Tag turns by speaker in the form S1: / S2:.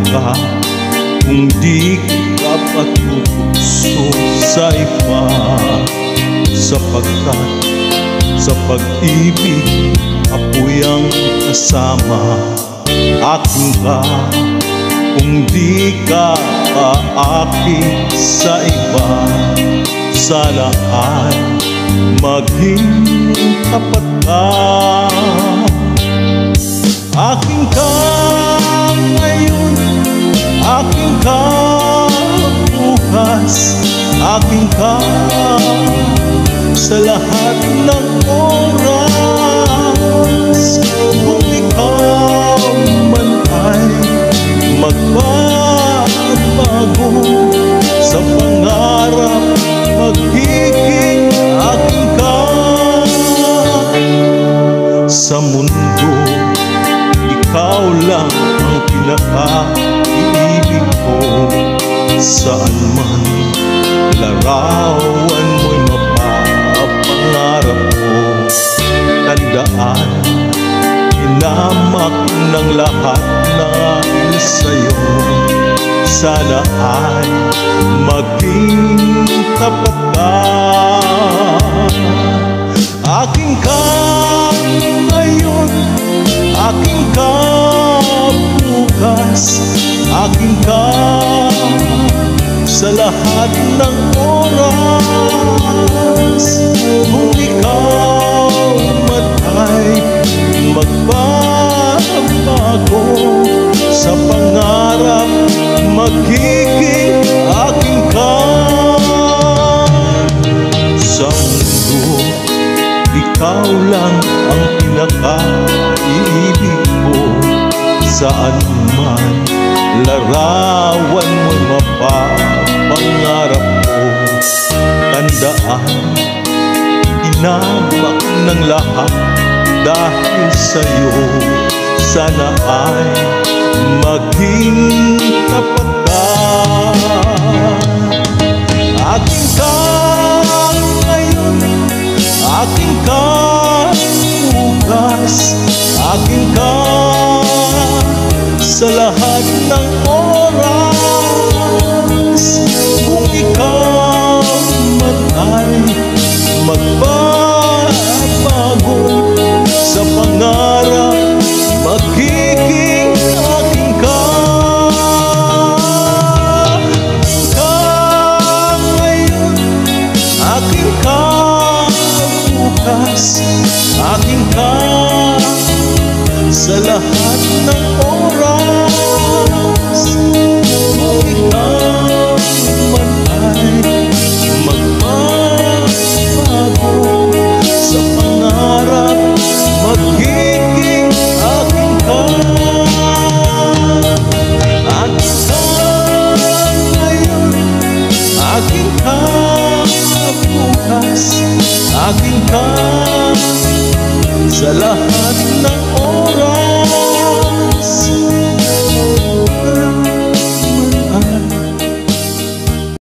S1: ka kung di ka patutukso sa iba, sapagkat sa pag-ibig apoy ang kasama. Akin ka kung di ka aakit sa iba, sana ay maging tapat ka. Akin ka ngayon, akin ka bukas, akin ka sa lahat ng oras. Kung ikaw man ay magbabago sa pangarap, magiging akin ka. Sa mundo, ikaw lang ang pinaka-iibig ko. Saan man larawan mo'y mapapangarap ko. Tandaan, hinamak ng lahat dahil sa'yo. Sana ay maging tapat ka. Akin ka ngayon, akin ka bukas, akin ka sa lahat ng oras. Kung ikaw man ay magbabago sa pangarap, magiging akin ka. Sa mundo, ikaw lang ang pinaka-iibig ko. Saan man larawan mo'y mapapangarap ko. Tandaan, hinamak ng lahat dahil sa'yo. Sana ay maging tapat ka. Akin ka ngayon, akin ka bukas, akin ka sa lahat ng oras. Kung ikaw man ay magbabago sa pangarap, magiging akin ka. Ka ngayon, akin ka bukas, akin ka sa lahat ng oras. Kung ikaw man ay magbabago sa pangarap, magiging akin ka. Akin ka ngayon, akin ka bukas, akin ka sa lahat ng